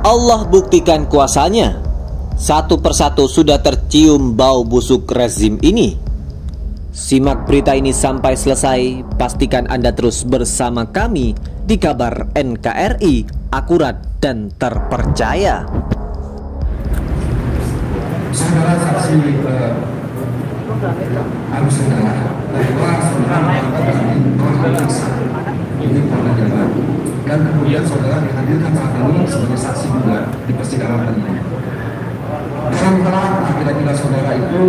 Allah buktikan kuasanya. Satu persatu sudah tercium bau busuk rezim ini. Simak berita ini sampai selesai. Pastikan Anda terus bersama kami di Kabar NKRI, akurat dan terpercaya. Saudara saksi harus saudara bahwa saudara ini Polda Jabar, dan kemudian saudara dihadirkan saat ini sebagai saksi juga di persidangan hari ini. Dalam apabila saudara itu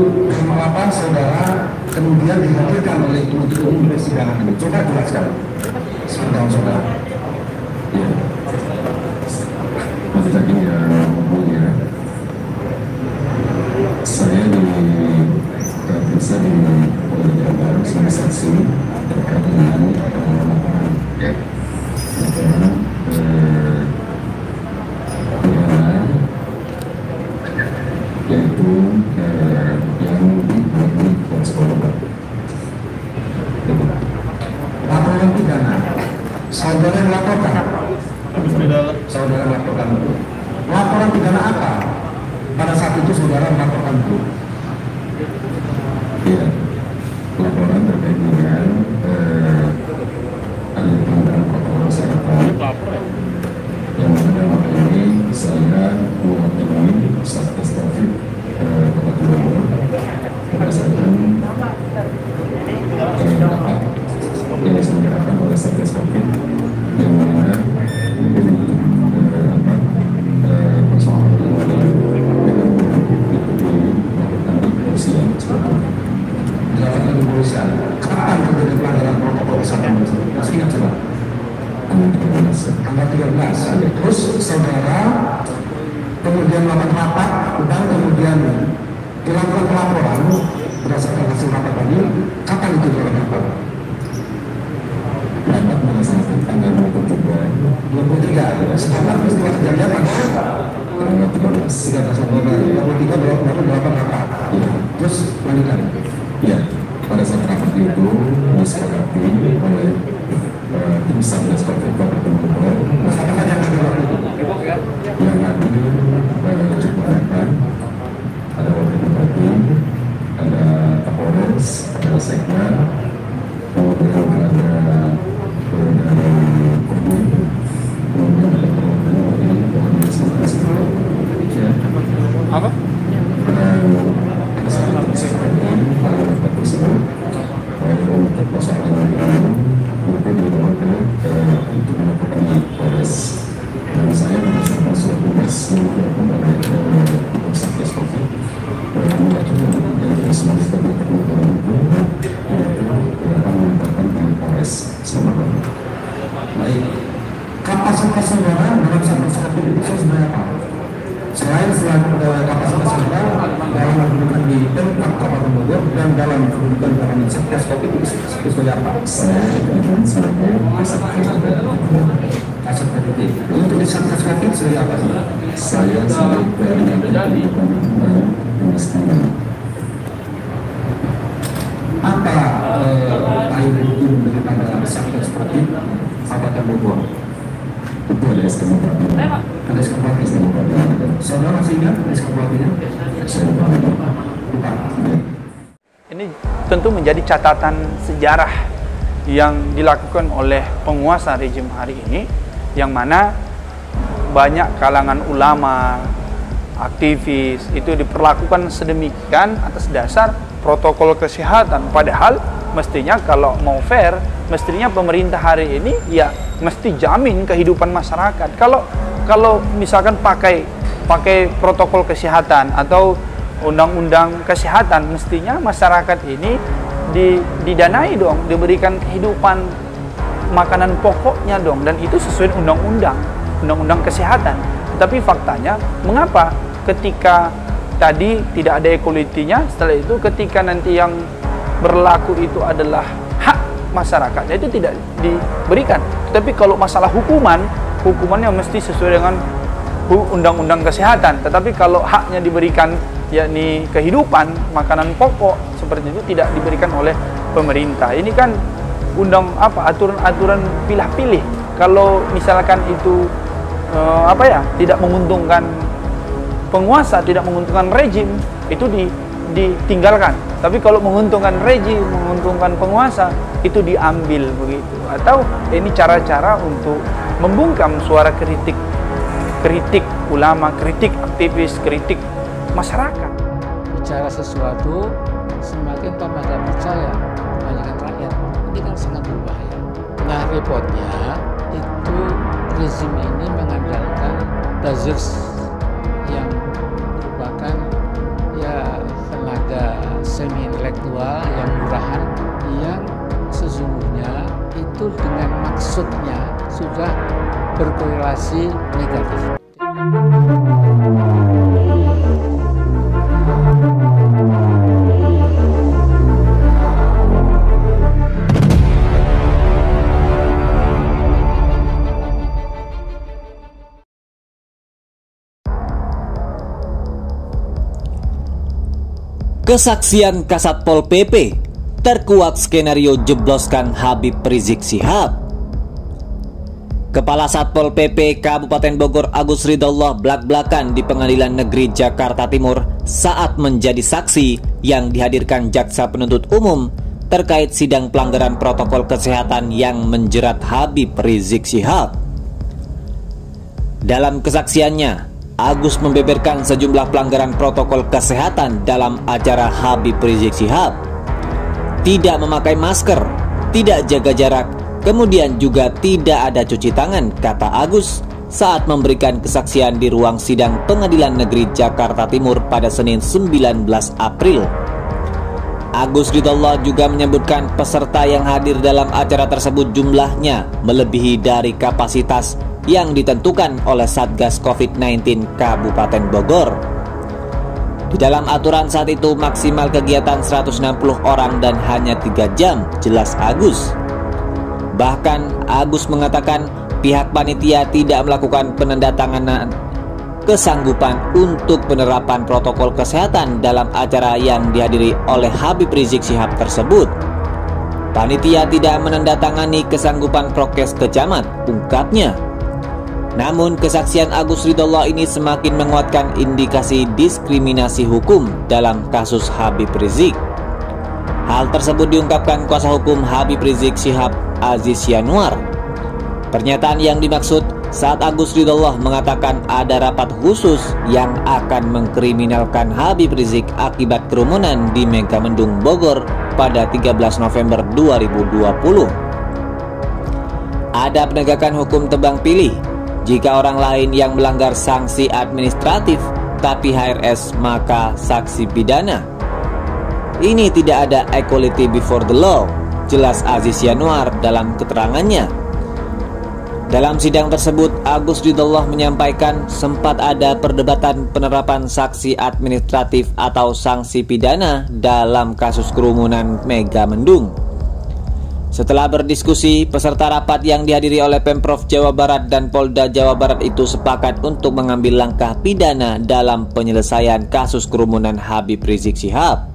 mengapa saudara kemudian dihadirkan oleh penuntut umum di persidangan ini? Coba jelaskan. Sebentar saudara. Ya. Maksud tadi yang mulia, saya diperiksa di Polda Jabar sebagai saksi terkait dengan laporan yaitu yang dibuat di Polda. Laporan pidana saudara melaporkan. Saudara melaporkan itu. Laporan pidana apa? Pada saat itu saudara melaporkan itu. Iya, laporan terkait dengan ada pelanggaran protokol kesehatan yang mana dalam hal ini saya mewakili Satgas Covid Kota Bogor berdasarkan rapat yang diselenggarakan oleh Satgas Covid yang mana persoalan dengan melakukan kepolisian seperti itu. Dilakukan kepolisian. Kapan terjadi pelanggaran protokol kesehatan? Masih ingat coba? Tanggal 13. Terus saudara kemudian melakukan rapat dan kemudian dilakukan pelaporan berdasarkan hasil rapat tadi. Kapan itu dilakukan rapat? Rapat berdasarkan tanggal 23. Setelah peristiwa kejadian tanggal 13 Oktober 23 baru melakukan rapat. Terus lanjutkan. Ya, pada saat rapat itu disepakati oleh tim Satgas Covid Kota Bogor yang hadir cukup banyak. Ada wakil bupati, ada Kapolres, ada Sekda, kemudian ada dari Kodim, kemudian ada perwakilan dari Koordinasi apa? Dan saat itu disepakati pada rapat tersebut untuk persoalan ini mungkin dilakukan untuk melakukan Polres, dan saya berdasarkan surat tugas yang dilakukan oleh Satgas Covid melakukan dari semua kegiatan itu akan menetapkan di Polres Semarang. Baik. Kapasitas saudara dalam Satgas Covid itu sebenarnya apa? Selain kapasitas saudara dalam kedudukan di Pemkab Kabupaten Bogor dan dalam kedudukan dalam Satgas Covid itu sebagai apa? Saya diberikan sebagai Kasat Covid. Untuk di Satgas Covid sebagai apa sih? saya sebagai kedudukan kemiskinan. Apa payung hukum daripada Satgas Covid Kabupaten Bogor? Itu ada SK Bupati. Ada SK Bupati. Saudara masih ingat SK Bupatinya? Saya lupa. Lupa. Ini tentu menjadi catatan sejarah yang dilakukan oleh penguasa rejim hari ini, yang mana banyak kalangan ulama, aktivis itu diperlakukan sedemikian atas dasar protokol kesehatan. Padahal mestinya kalau mau fair, mestinya pemerintah hari ini ya mesti jamin kehidupan masyarakat. Kalau misalkan pakai protokol kesehatan atau undang-undang kesehatan, mestinya masyarakat ini didanai dong, diberikan kehidupan makanan pokoknya dong, dan itu sesuai undang-undang kesehatan. Tetapi faktanya, mengapa ketika tadi tidak ada equality-nya, setelah itu ketika nanti yang berlaku itu adalah hak masyarakatnya itu tidak diberikan. Tetapi kalau masalah hukumannya mesti sesuai dengan undang-undang kesehatan. Tetapi kalau haknya diberikan, yakni kehidupan, makanan pokok seperti itu, tidak diberikan oleh pemerintah. Ini kan aturan-aturan pilih-pilih. Kalau misalkan itu tidak menguntungkan penguasa, tidak menguntungkan rejim, itu ditinggalkan. Tapi kalau menguntungkan rejim, menguntungkan penguasa, itu diambil begitu. Atau ini cara-cara untuk membungkam suara kritik ulama, kritik aktivis, kritik masyarakat. Bicara sesuatu semakin tambah tidak percaya kebanyakan rakyat, ini kan sangat berbahaya. Nah, repotnya itu rezim ini mengandalkan buzzers yang merupakan tenaga semi intelektual yang murahan, yang sesungguhnya itu dengan maksudnya sudah berkorelasi negatif. Kesaksian Kasat Pol PP, terkuak skenario jebloskan Habib Rizik Syihab. Kepala Satpol PP Kabupaten Bogor Agus Ridhollah blak-blakan di Pengadilan Negeri Jakarta Timur saat menjadi saksi yang dihadirkan jaksa penuntut umum terkait sidang pelanggaran protokol kesehatan yang menjerat Habib Rizik Syihab. Dalam kesaksiannya, Agus membeberkan sejumlah pelanggaran protokol kesehatan dalam acara Habib Rizik Syihab. Tidak memakai masker, tidak jaga jarak, kemudian juga tidak ada cuci tangan, kata Agus saat memberikan kesaksian di ruang sidang Pengadilan Negeri Jakarta Timur pada Senin 19 April. Agus Ridhollah juga menyebutkan peserta yang hadir dalam acara tersebut jumlahnya melebihi dari kapasitas yang ditentukan oleh Satgas COVID-19 Kabupaten Bogor. Di dalam aturan saat itu maksimal kegiatan 160 orang dan hanya 3 jam, jelas Agus. Bahkan Agus mengatakan pihak panitia tidak melakukan penandatanganan kesanggupan untuk penerapan protokol kesehatan dalam acara yang dihadiri oleh Habib Rizik Syihab tersebut. Panitia tidak menandatangani kesanggupan prokes ke camat, ungkapnya. Namun kesaksian Agus Ridhollah ini semakin menguatkan indikasi diskriminasi hukum dalam kasus Habib Rizik. Hal tersebut diungkapkan kuasa hukum Habib Rizik Syihab, Aziz Yanuar. Pernyataan yang dimaksud saat Agus Ridhollah mengatakan ada rapat khusus yang akan mengkriminalkan Habib Rizik akibat kerumunan di Megamendung Bogor pada 13 November 2020. Ada penegakan hukum tebang pilih. Jika orang lain yang melanggar sanksi administratif tapi HRS maka saksi pidana. Ini tidak ada equality before the law, jelas Aziz Yanuar dalam keterangannya. Dalam sidang tersebut, Agus Ridhollah menyampaikan sempat ada perdebatan penerapan sanksi administratif atau sanksi pidana dalam kasus kerumunan Megamendung. Setelah berdiskusi, peserta rapat yang dihadiri oleh Pemprov Jawa Barat dan Polda Jawa Barat itu sepakat untuk mengambil langkah pidana dalam penyelesaian kasus kerumunan Habib Rizik Syihab.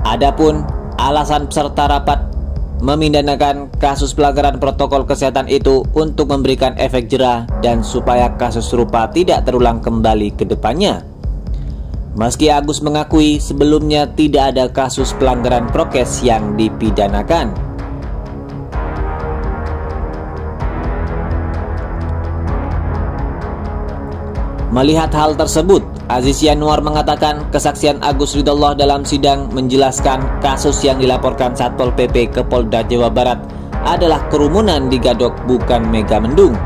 Adapun alasan peserta rapat memindahkan kasus pelanggaran protokol kesehatan itu untuk memberikan efek jera dan supaya kasus serupa tidak terulang kembali ke depannya. Meski Agus mengakui sebelumnya tidak ada kasus pelanggaran prokes yang dipidanakan. Melihat hal tersebut, Aziz Yanuar mengatakan kesaksian Agus Ridhollah dalam sidang menjelaskan kasus yang dilaporkan Satpol PP ke Polda Jawa Barat adalah kerumunan di Gadok, bukan Megamendung.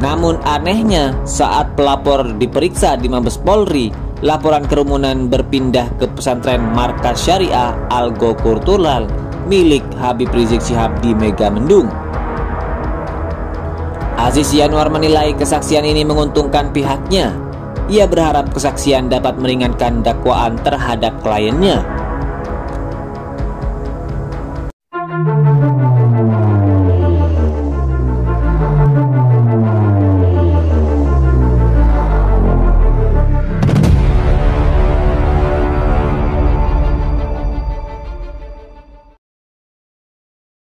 Namun anehnya saat pelapor diperiksa di Mabes Polri, laporan kerumunan berpindah ke pesantren Markas Syariah Al-Ghokurtulal milik Habib Rizik Syihab di Megamendung. Aziz Yanuar menilai kesaksian ini menguntungkan pihaknya. Ia berharap kesaksian dapat meringankan dakwaan terhadap kliennya.